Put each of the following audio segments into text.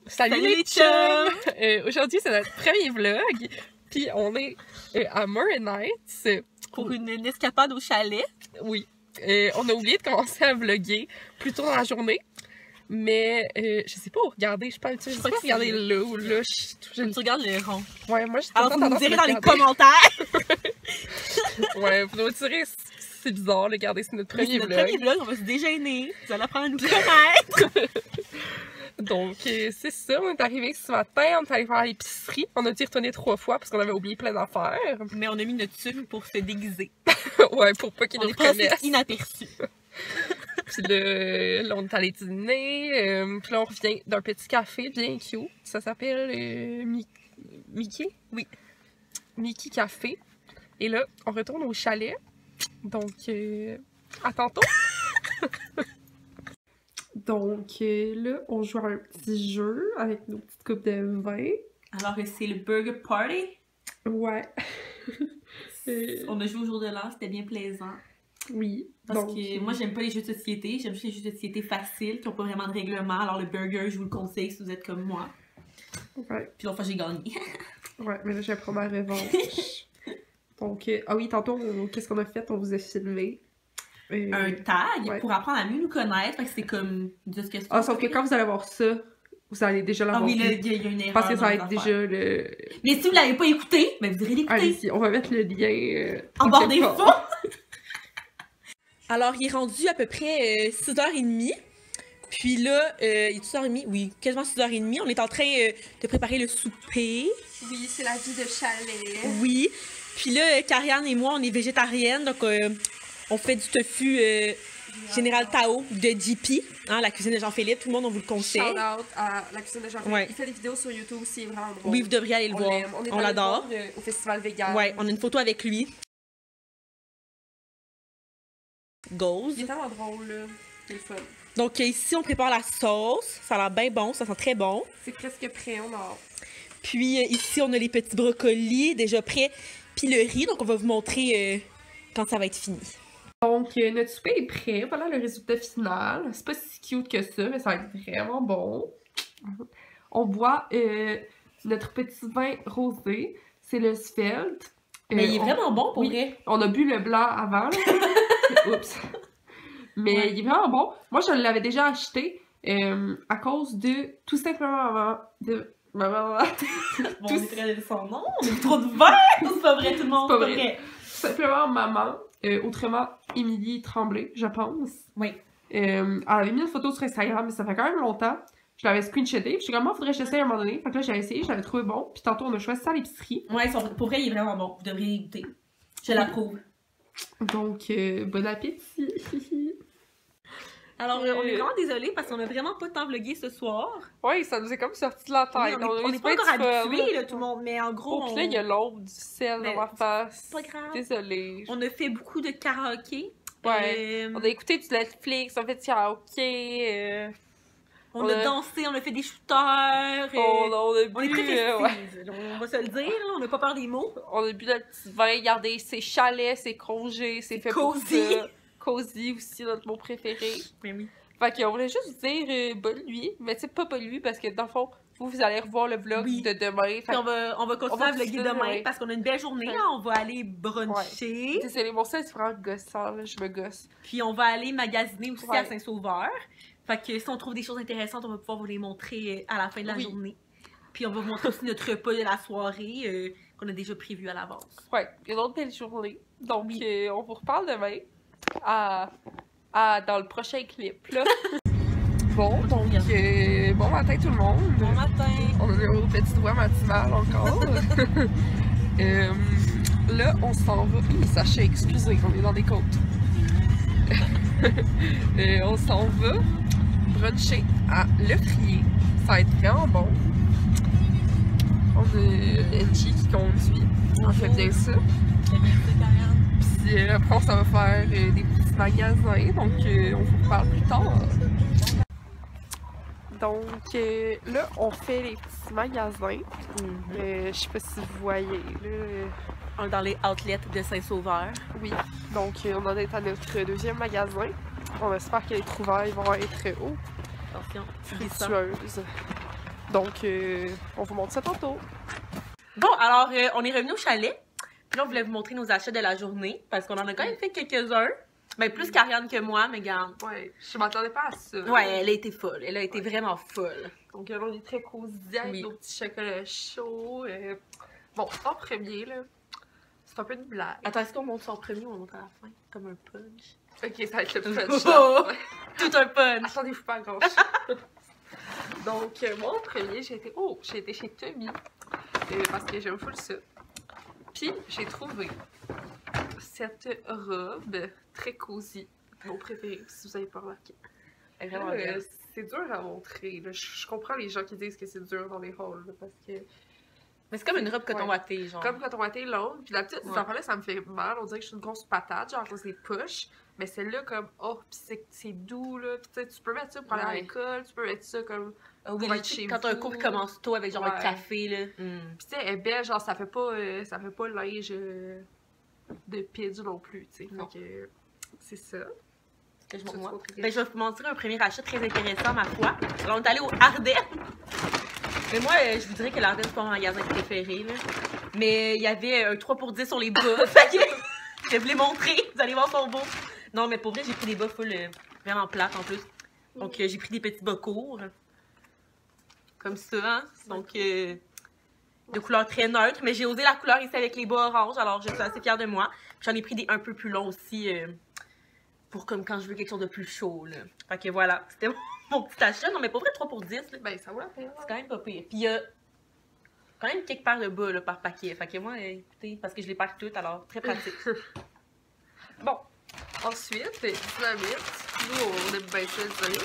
Salut les chums! Aujourd'hui, c'est notre premier vlog. Puis on est à Murray Nights. Pour une escapade au chalet. Oui. On a oublié de commencer à vlogger plus tôt dans la journée. Mais je sais pas où regarder. Je sais pas regarder là ou là. Tu regardes le rond. Ouais, moi je Alors vous me direz dans les commentaires. Ouais, vous nous direz si c'est bizarre. Regardez, c'est notre premier vlog. Notre premier vlog, on va se déjeuner. Vous allez apprendre à nous connaître. Donc, c'est ça, on est arrivé ce matin, on est allé faire l'épicerie. On a dû y retourner 3 fois parce qu'on avait oublié plein d'affaires. Mais on a mis notre sucre pour se déguiser. Ouais, pour pas qu'ils nous reconnaissent. On est inaperçus. Puis là, on est allé dîner. Puis là, on revient d'un petit café bien cute. Ça s'appelle Mickey? Oui. Mickey Café. Et là, on retourne au chalet. Donc, à tantôt. Donc là, on joue à un petit jeu avec nos petites coupes de vin. Alors, c'est le Burger Party. Ouais. On a joué au jour de l'an, c'était bien plaisant. Oui. Parce que moi, j'aime pas les jeux de société. J'aime juste les jeux de société faciles, qui n'ont pas vraiment de règlement. Alors, le burger, je vous le conseille si vous êtes comme moi. Ouais. Puis l'autre fois, j'ai gagné. Ouais, mais là, j'ai pris ma revanche. Donc, ah oui, tantôt, qu'est-ce qu'on a fait? On vous a filmé. Un tag pour apprendre à mieux nous connaître. Fait que c'est comme... Ah, sauf que quand vous allez voir ça, vous allez déjà l'avoir. Ah oui, il y a une erreur. Parce que ça va être déjà le... Mais si vous l'avez pas écouté, ben vous irez l'écouter. Allez-y, on va mettre le lien en barre d'infos. Alors, il est rendu à peu près 6h30. Puis là, il est 6h30? Oui, quasiment 6h30. On est en train de préparer le souper. Oui, c'est la vie de chalet. Oui. Puis là, Karianne et moi, on est végétariennes. Donc, on fait du tofu Général Tao de JP, hein, la cuisine de Jean-Philippe. Tout le monde, on vous le conseille. Shout out à la cuisine de Jean-Philippe. Ouais. Il fait des vidéos sur YouTube aussi, vraiment drôle. Oui, vous devriez aller le voir. On l'adore. Au festival vegan. Ouais, on a une photo avec lui. Goals. Il est tellement drôle, là. C'est le fun. Donc ici, on prépare la sauce. Ça a l'air bien bon, ça sent très bon. C'est presque prêt, on a. Puis ici, on a les petits brocolis déjà prêts. Puis le riz, donc on va vous montrer quand ça va être fini. Donc, notre souper est prêt. Voilà le résultat final. C'est pas si cute que ça, mais ça va être vraiment bon. On boit notre petit vin rosé. C'est le Svelte. Mais il est vraiment bon pour vrai. On a bu le blanc avant. Oups. Mais ouais. Il est vraiment bon. Moi, je l'avais déjà acheté à cause de tout simplement maman. Bon, on est très son nom. On est trop de vin. C'est pas vrai, tout le monde. C'est pas vrai. Tout simplement maman. Autrement, Émilie Tremblay, je pense. Oui. Elle avait mis une photo sur Instagram, mais ça fait quand même longtemps. Je l'avais screenshoté. Puis je suis comme, faudrait que j'essaye à un moment donné. Fait que là, j'ai essayé, je l'avais trouvé bon. Puis tantôt, on a choisi ça à l'épicerie. Ouais, pour vrai, il est vraiment bon. Vous devriez y goûter. Je l'approuve. Donc, bon appétit. Alors, on est vraiment désolés parce qu'on a vraiment pas tant vlogué ce soir. Oui, ça nous est comme sorti de la tête. On est pas encore habitués, là, tout le monde. Mais en gros. Puis là, il y a l'autre, du sel dans ma face. Pas grave. Désolée. On a fait beaucoup de karaoké. Ouais. On a écouté du Netflix, on a fait du karaoké. On a dansé, on a fait des shooters. On est très festifs. On va se le dire, là, on n'a pas peur des mots. On a bu notre petit vin, regardez, c'est chalet, c'est congé, c'est fait cozy. Pour ça. Cozy aussi, notre mot préféré. Mais oui. Fait qu'on voulait juste vous dire bonne nuit, mais tu sais, pas bonne nuit parce que dans le fond, vous allez revoir le vlog de demain. Puis on va continuer à vlogger demain parce qu'on a une belle journée. Là, on va aller bruncher. Ouais. Désolée, mon sel, c'est vraiment gossant, là, je me gosse. Puis on va aller magasiner aussi à Saint-Sauveur. Fait que si on trouve des choses intéressantes, on va pouvoir vous les montrer à la fin de la journée. Puis on va vous montrer aussi notre repas de la soirée qu'on a déjà prévu à l'avance. Ouais, une autre belle journée. Donc on vous reparle demain dans le prochain clip. Là. Bon, donc bon matin tout le monde. Bon matin. On est au petit doigt matinal encore. Là, on s'en va. Sachez, excusez, on est dans des côtes. On s'en va bruncher à Le Frier. Ça va être vraiment bon. On a Angie qui conduit. On fait bien ça. Puis après, on s'en va faire des petits magasins. Donc, on vous reparle plus tard. Donc, là, on fait les petits magasins. Je sais pas si vous voyez. Là, on est dans les outlets de Saint-Sauveur. Oui. Donc, on en est à notre deuxième magasin. On espère que les trouvailles vont être hauts. Attention, fructueuses. Donc, on vous montre ça tantôt. Bon, alors, on est revenu au chalet. Puis là, on voulait vous montrer nos achats de la journée. Parce qu'on en a quand même fait quelques-uns. Ben, plus qu'Ariane que moi, mais regarde. Ouais, je m'attendais pas à ça. Ouais, elle a été folle. Elle a été vraiment folle. Donc, là, on est très cosy avec nos petits chocolats chauds. Bon, en premier, là, c'est un peu une blague. Attends, est-ce qu'on monte ça en premier ou on monte à la fin? Comme un punch. Ok, ça va être le punch. Là. Tout un punch. Attendez-vous pas à grand Donc, moi, en premier, j'ai été chez Tommy. Parce que j'aime full ça. Puis, j'ai trouvé cette robe très cosy. Mon préféré, si vous n'avez pas remarqué. Elle est vraiment belle. C'est dur à montrer. Là. Je comprends les gens qui disent que c'est dur dans les halls. Là, parce que... Mais c'est comme une robe coton watté, genre. Comme coton watté longue. Puis la petite, cette affaire-là, ça me fait mal. On dirait que je suis une grosse patate, genre à cause des push. Mais celle-là, comme, oh, pis c'est doux, là. Pis tu peux mettre ça pour aller à l'école, tu peux mettre ça comme. Oui, quand t'as un cours qui commence tôt avec genre un café, là. Pis tu sais, elle est belle, genre, ça fait pas linge de pidge non plus, tu sais. Fait que c'est ça. Que je montre moi. Ben, je vais vous montrer un premier achat très intéressant, ma foi. Alors, on est allé au Ardennes. Mais moi, je vous dirais que l'Ardennes, c'est pas mon magasin préféré, là. Mais il y avait un 3 pour 10 sur les bas. Fait que je vais vous les montrer. Vous allez voir, son beau. Non, mais pour vrai, j'ai pris des bas full vraiment plates en plus. Donc, j'ai pris des petits bas courts. Comme ça, hein. Donc, de couleur très neutre. Mais j'ai osé la couleur ici avec les bas orange. Alors, je suis assez fière de moi. J'en ai pris des un peu plus longs aussi. Pour comme quand je veux quelque chose de plus chaud, là. Fait que voilà, c'était mon petit achat. Non, mais pour vrai, 3 pour 10, là. Ben, ça vaut la peine. C'est quand même pas pire. Puis il y a quand même quelques paires de bas, là, par paquet. Fait que moi, écoutez, parce que je les perds toutes, alors très pratique. Bon, ensuite, Dynamite. Nous, on aime bien ça, désolé.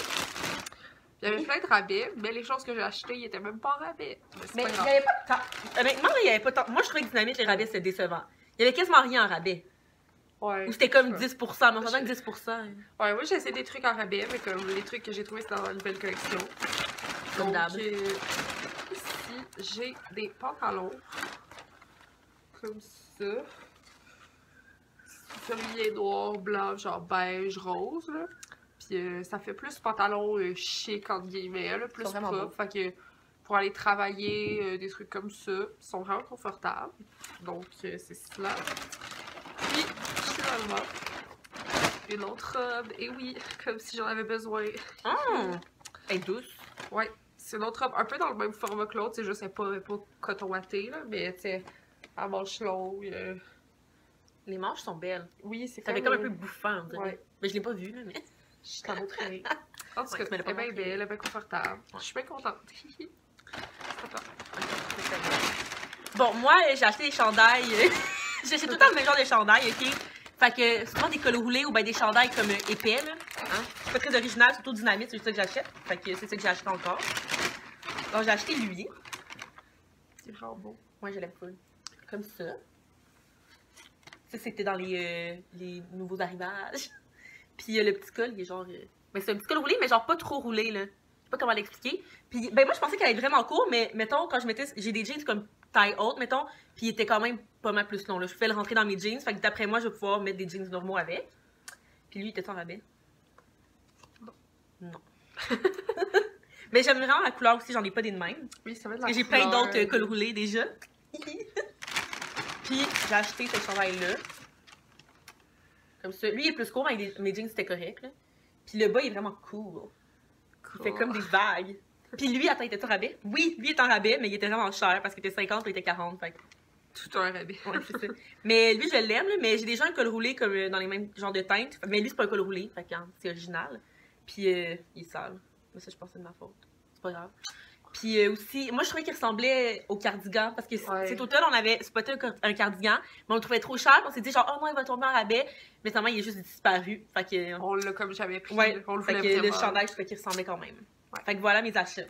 Il y avait plein de rabais, mais les choses que j'ai achetées, ils étaient même pas en rabais. Mais il y avait pas tant. Honnêtement, il y avait pas tant. Moi, je trouvais que Dynamite, les rabais, c'était décevant. Il y avait quasiment rien en rabais. Ouais. Ou c'était comme 10%, mais on s'entend que 10%. Ouais, moi j'ai essayé des trucs en rabais, mais comme les trucs que j'ai trouvés c'était dans la nouvelle collection. Comme d'hab. Ici, j'ai des pantalons. Comme ça. Celui noir, blanc, genre beige, rose, là. Puis ça fait plus pantalon chic, entre guillemets, là, plus propre. Fait que pour aller travailler, des trucs comme ça, ils sont vraiment confortables. Donc, c'est cela. Puis, finalement, une autre robe. Et oui, comme si j'en avais besoin. Elle est douce. Ouais, c'est une autre robe un peu dans le même format que l'autre. Je sais pas coton watté, là, mais tu sais, à manches longues. Les manches sont belles. Oui, c'est ça fait comme un peu bouffant, on dirait. Ouais. Mais je l'ai pas vu, là, mais. Je t'en montrerai. En tout cas, elle est bien belle, elle est bien confortable. Ouais. Je suis bien contente. Bon, moi, j'ai acheté des chandails. J'achète tout le temps le même genre de chandail, ok? Fait que souvent des cols roulés ou ben des chandails comme épais, là. Hein? C'est pas très original, surtout Dynamite, c'est juste ça que j'achète. Fait que c'est ça que j'ai acheté encore. Donc j'ai acheté lui. C'est vraiment beau. Moi, je l'aime full. Comme ça. Ça, c'était dans les nouveaux arrivages. Puis le petit col, il est genre. Ben, c'est un petit col roulé, mais genre pas trop roulé, là. Je sais pas comment l'expliquer. Puis, ben, moi, je pensais qu'elle allait être vraiment court, mais mettons, quand je mettais. J'ai des jeans comme taille haute, mettons, puis il était quand même pas mal plus long, là. Je pouvais le rentrer dans mes jeans, fait que d'après moi, je vais pouvoir mettre des jeans normaux avec. Puis lui, il était en rabais. Non. Mais j'aime vraiment la couleur aussi, j'en ai pas des de même. Oui, ça va être la couleur. J'ai plein d'autres cols roulés déjà. Puis j'ai acheté ce chandail-là. Comme ça. Lui, il est plus court, avec mes jeans, c'était correct, là. Puis le bas, il est vraiment cool. Il fait comme des vagues. Puis lui, attends, il était en rabais? Oui, lui, il est en rabais, mais il était vraiment cher parce qu'il était 50, il était 40. Fait. Tout un rabais. Ouais, c'est ça. Mais lui, je l'aime, mais j'ai déjà un col roulé comme dans les mêmes genres de teintes. Mais lui, c'est pas un col roulé, fait que c'est original. Puis il est sale. Mais ça, je pense que c'est de ma faute. C'est pas grave. Puis aussi, moi, je trouvais qu'il ressemblait au cardigan parce que cet automne, on avait spoté un cardigan, mais on le trouvait trop cher. On s'est dit, genre, oh non, il va tomber en rabais. Mais finalement, il est juste disparu. Fait que. On l'a comme j'avais pris. Ouais, on le fait que le chandail, je trouvais qu'il ressemblait quand même. Ouais. Fait que voilà mes achats.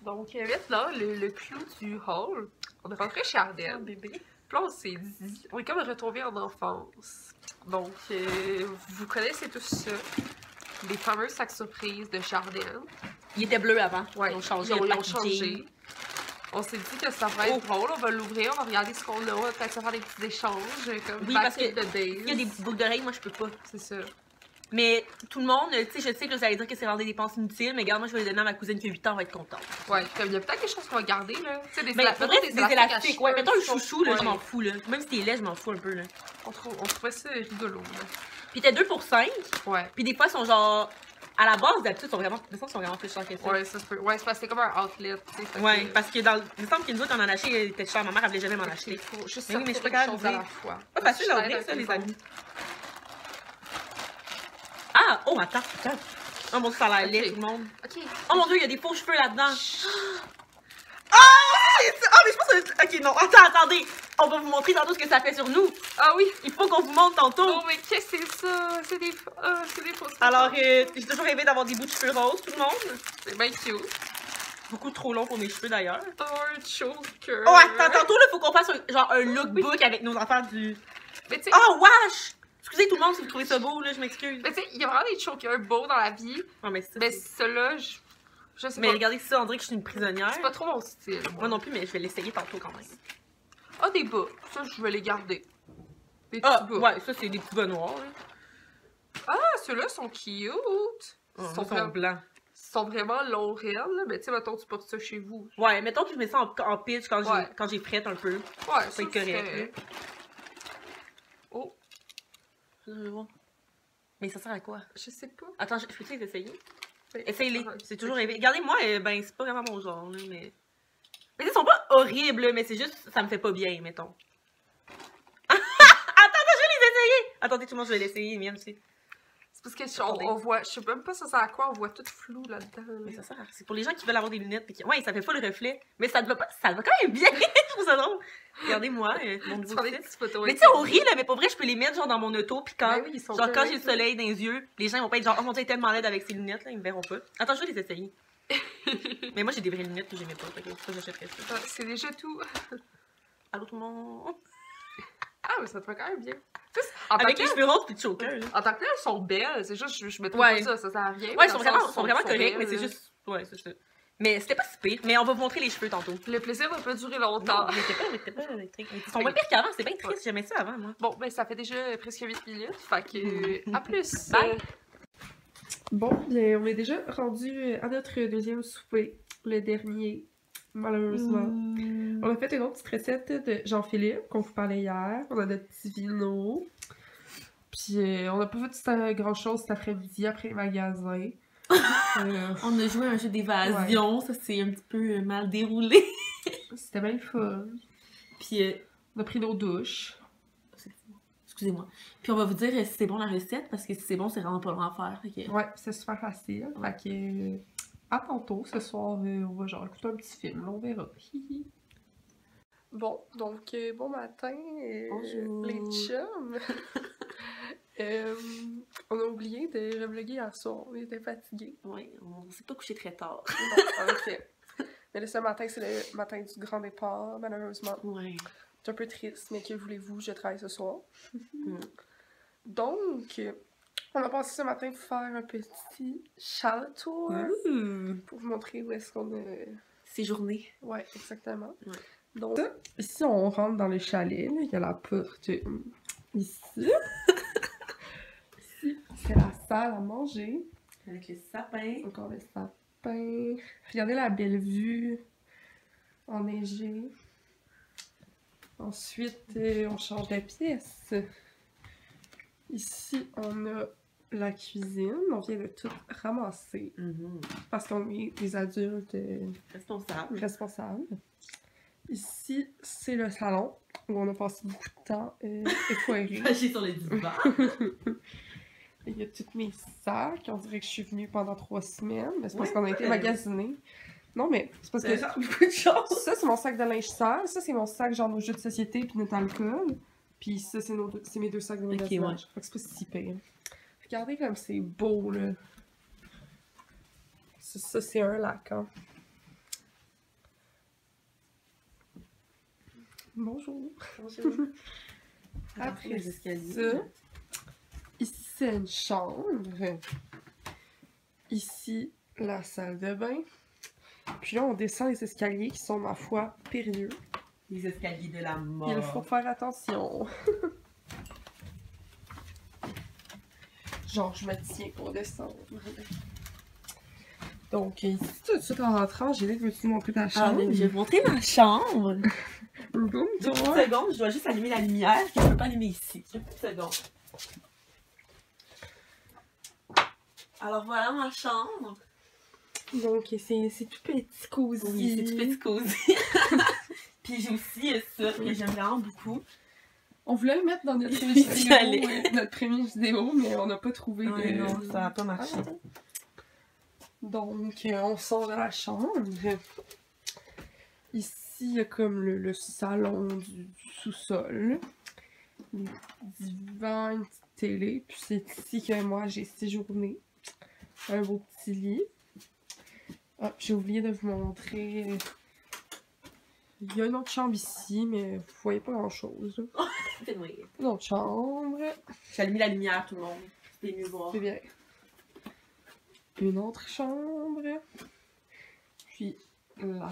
Donc, maintenant, le clou du haul, on est rentré chez Ardennes. Oh, bébé. Puis là, on s'est dit, on est comme retourné en enfance. Donc, vous connaissez tous ça. Les fameux sacs surprises de Ardennes. Il était bleu avant. Ouais, ils ont changé. Ils ont changé. On s'est dit que ça va être drôle. On va l'ouvrir, on va regarder ce qu'on a. On va peut-être se faire des petits échanges. Comme oui, parce que il y a des boucles d'oreilles, moi, je peux pas. C'est ça. Mais tout le monde, tu sais, je sais que vous allez dire que c'est vraiment des dépenses inutiles, mais regarde, moi, je vais les donner à ma cousine qui a 8 ans, elle va être contente. Ouais, comme il y a peut-être quelque chose qu'on va garder, là. Tu sais, des élastiques. Ouais, mettons le chouchou, là, ouais. je m'en fous, là. Même si t'es laid, je m'en fous un peu, là. On trouvait ça rigolo, là. Puis t'as 2 pour 5. Ouais. Puis des fois, ils sont genre. À la base, d'habitude, ils sont vraiment plus chers que ça. Ouais, ça se peut. Ouais, c'est parce que c'est comme un outlet, tu sais. Ouais, parce que dans. Il me semble qu'une autre, on en a acheté, il était cher. Ma mère, elle voulait jamais m'en acheter. Juste mais oui, mais je peux quelque quand même chose à dire. la fois. Pas facile à ouvrir, ça, les amis. Ah! Oh, attends. Oh mon dieu, ça a l'air laid, tout le monde. Ok. Oh mon dieu, il y a des faux cheveux là-dedans. Ah, mais je pense que... Ok, non, attendez. On va vous montrer tantôt ce que ça fait sur nous. Ah oui. Il faut qu'on vous montre tantôt. Oh, mais qu'est-ce que c'est ça? C'est des fausses. Alors, j'ai toujours rêvé d'avoir des bouts de cheveux roses, tout le monde. C'est bien cute. Beaucoup trop long pour mes cheveux, d'ailleurs. Oh, un choker. Oh, attends, tantôt, là, faut qu'on fasse genre un lookbook avec nos enfants du... Mais tu sais... Oh, wesh! Excusez tout le monde si vous trouvez ça beau, là, je m'excuse. Mais tu sais, il y a vraiment des chokers beaux dans la vie. Non, mais ceux-là, je sais mais pas. regardez ça, on dirait que je suis une prisonnière. C'est pas trop mon style. Moi non plus, mais je vais l'essayer tantôt quand même. Ah, des bas. Ça, je vais les garder. Des petits Ah, bas. ouais, ça, c'est des petits bas noirs, là. Ah, ceux-là sont cute. Ils sont blancs. Ils sont vraiment longs réels, là. Mais tu sais, mettons, tu portes ça chez vous. Ouais, mettons que je mets ça en pitch quand j'ai frette un peu. Ouais, ça va être correct, là. Oh. Mais ça sert à quoi? Je sais pas. Attends, je peux-tu les essayer? Mais... Essaye-les. C'est toujours rêvé. Regardez-moi, ben, c'est pas vraiment mon genre, là, mais... Mais ils sont pas horribles, là, mais c'est juste, ça me fait pas bien, mettons. Attends, je vais les essayer! Attendez, tout le monde, je vais l'essayer, mienne aussi. C'est parce que on voit, je sais même pas ça sert à quoi, on voit tout flou là-dedans. Mais ça sert à... C'est pour les gens qui veulent avoir des lunettes. Et qui... Ouais, ça fait pas le reflet. Mais ça te va pas... Ça va quand même bien! Je trouve ça drôle. Regardez-moi, mon nouveau site. Mais tu sais, au riz, là, mais pour vrai, je peux les mettre genre dans mon auto, puis quand, oui, genre, quand j'ai le soleil dans les yeux, les gens ils vont pas être genre, oh mon dieu, elle est tellement laide avec ses lunettes, là, ils me verront pas. Attends, je vais les essayer. Mais moi, j'ai des vraies lunettes que j'aimais pas, fait que ça, j'achèterais ça. C'est déjà tout. Allô, tout le monde? Ah, mais ça te fait quand même bien. Avec les cheveux roses pis de choker, là. En tant que là, elles sont belles. C'est juste, je me trouve Ouais. pas ça sert à rien. Ouais, ils sont vraiment corrects, belles, mais c'est juste. Ouais, c'est ça. Mais c'était pas si pire. Mais on va vous montrer les cheveux tantôt. Le plaisir va pas durer longtemps. Non, mais c'était pas électrique. Ils sont moins pires qu'avant, c'est bien triste. J'aimais ça avant, moi. Bon, ben ça fait déjà presque 8 minutes. Fait que. À plus! Bye. Bon, bien, on est déjà rendu à notre deuxième souper. Le dernier, malheureusement. On a fait une autre petite recette de Jean-Philippe qu'on vous parlait hier. On a notre petit vino. Puis on n'a pas fait grand chose cet après-midi après le magasin. On a joué à un jeu d'évasion, ça s'est un petit peu mal déroulé. C'était bien le fun. Puis on a pris nos douches. Excusez-moi. Puis on va vous dire si c'est bon la recette, parce que si c'est bon, c'est vraiment pas long à faire. Okay. Ouais, c'est super facile. Fait que à tantôt, ce soir, on va genre écouter un petit film, là, on verra. Bon, donc bon matin, bonjour les chums. On a oublié de vlogger hier soir, on était fatigués. Oui, on s'est pas couché très tard. Bon, ok. Mais là, ce matin, c'est le matin du grand départ, malheureusement. Ouais. C'est un peu triste, mais que voulez-vous, je travaille ce soir. Donc, on a passé ce matin pour faire un petit chalet tour pour vous montrer où est-ce qu'on a... séjourné. Ouais, exactement. Ouais. Donc, ici, on rentre dans le chalet, là. Il y a la porte ici. Ici, c'est la salle à manger. Avec le sapin. Encore le sapin. Regardez la belle vue enneigée. Ensuite, on change de pièce. Ici, on a la cuisine. On vient de tout ramasser. Parce qu'on est des adultes responsables. Ici, c'est le salon où on a passé beaucoup de temps effoirés. J'ai sur le divan. Il y a tous mes sacs. On dirait que je suis venue pendant 3 semaines. Mais c'est parce qu'on a été magasiner. Non, mais c'est parce que beaucoup de choses. Ça, c'est mon sac de linge sale. Ça, c'est mon sac, genre nos jeux de société puis notre alcool. Puis ça, c'est mes 2 sacs de magasinage. Fait que c'est pas si pire. Regardez comme c'est beau, là. Ça, c'est un lac, hein. Bonjour. Bonjour. Après ça, ici, c'est une chambre. Ici, la salle de bain. Puis là, on descend les escaliers qui sont, ma foi, périlleux. Les escaliers de la mort. Il faut faire attention. genre je me tiens pour descendre. Donc ici, tout de suite en rentrant, Angélique, veux-tu montrer ta chambre? Je vais vous montrer ma chambre. Boum, 2 petites secondes, je dois juste allumer la lumière, que je peux pas allumer ici. 2 petites secondes. Alors voilà ma chambre. Donc c'est tout petit cosy. Oui, c'est tout petit cosy. Puis j'ai aussi ça que j'aime vraiment beaucoup. On voulait le mettre dans notre vidéo, notre première vidéo, mais on n'a pas trouvé de... Non, ça n'a pas marché. Donc, on sort de la chambre. Ici, il y a comme le salon du sous-sol. Les divans, une petite télé. Puis c'est ici que moi, j'ai séjourné. Un beau petit lit. Ah, j'ai oublié de vous montrer... Il y a une autre chambre ici, mais vous voyez pas grand-chose. Une autre chambre. J'ai allumé la lumière, tout le monde. C'était mieux voir. C'est bien. Une autre chambre. Puis la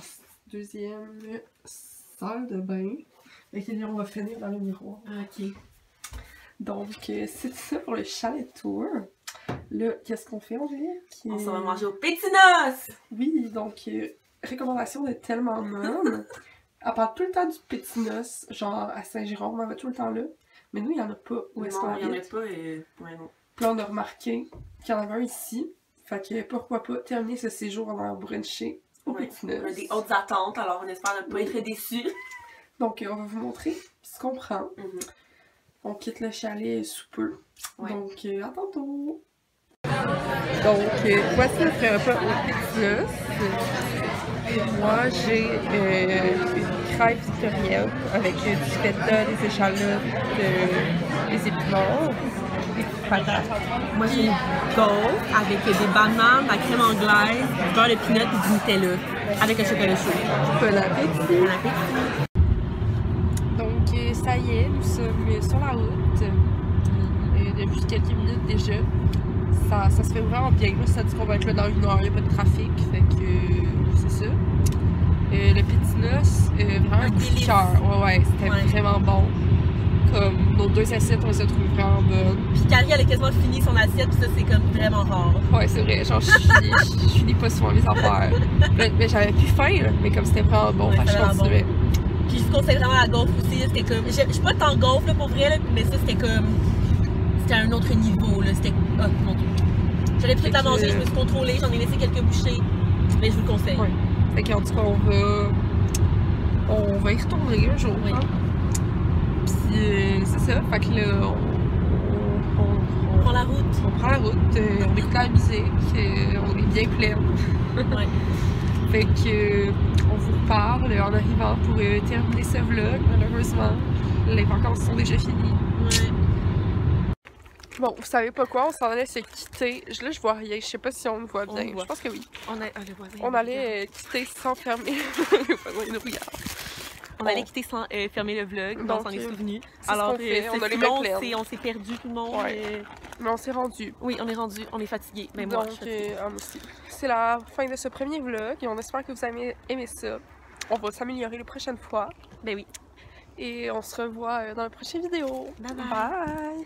deuxième salle de bain. Avec laquelle on va finir dans le miroir. Ok. Donc, c'est ça pour le chalet tour. Là, qu'est-ce qu'on fait, Angélique? On s'en va manger au Petit Noce! Oui, donc, recommandation de tellement bonne. Elle parle tout le temps du Petit Noce, genre à Saint-Jérôme, on va tout le temps là. Mais nous, il n'y en a pas où est-ce qu'on habite. Non, il n'y en a pas, ouais, non. Puis là, on a remarqué qu'il y en avait un ici. Fait que pourquoi pas terminer ce séjour en allant bruncher au Petit Noce. On a des hautes attentes, alors on espère ne pas être déçus. Donc, on va vous montrer ce qu'on prend. On quitte le chalet sous peu. Ouais. Donc, à tantôt! Donc, voici notre repas au Petit Noce. Moi, j'ai une crêpe victorienne avec du feta, des échalotes, des épinards, des petites patates. Moi, j'ai une gaufre avec des bananes, de la crème anglaise, du beurre de pinot et du Nutella. Avec un chocolat chaud. Bon appétit! Bon appétit! Donc, ça y est, nous sommes sur la route. Depuis quelques minutes déjà. Ça se fait vraiment bien. Là, ça dit qu'on va être là dans 1 heure, il n'y a pas de trafic. Fait que c'est ça. Le Petit Noce, vraiment un coup de cœur. Ouais, c'était vraiment bon. Comme nos 2 assiettes, on les a trouvées vraiment bonnes. Puis Carrie, elle a quasiment fini son assiette, puis ça, c'est comme vraiment rare. Ouais, c'est vrai. Genre, je finis pas souvent mes affaires. Mais j'avais plus faim, là, mais comme c'était vraiment bon, fait que je continuais. Puis je vous conseille vraiment la gaufre aussi. C'était comme. Je suis pas tant gaufre là, pour vrai, là, mais ça, c'était comme. C'était à un autre niveau, là. C'était. Oh mon dieu. J'allais peut-être la manger, je me suis contrôlée, j'en ai laissé quelques bouchées. Mais je vous le conseille. Ouais. Fait qu'en tout cas, on va y retourner un jour. Oui. Hein? Puis c'est ça. Fait que là, on prend la route. On prend la route, on écoute la musique, on est bien plein. Ouais. Fait que on vous reparle en arrivant pour terminer ce vlog. Malheureusement, les vacances sont déjà finies. Ouais. Bon, vous savez pas quoi, on s'en allait se quitter. Là, je vois rien, je sais pas si on me voit bien. Voit. Je pense que oui. On allait quitter sans fermer. Ils nous regardent. On allait quitter sans fermer le vlog, donc on s'en est souvenu. Alors, on a les mains pleines. On s'est perdu tout le monde. Ouais. Mais on s'est rendu. Oui, on est rendu, on est fatigué. Mais donc, moi, je suis fatiguée. aussi. C'est la fin de ce premier vlog et on espère que vous avez aimé ça. On va s'améliorer les prochaines fois. Ben oui. Et on se revoit dans la prochaine vidéo. Bye bye. Bye.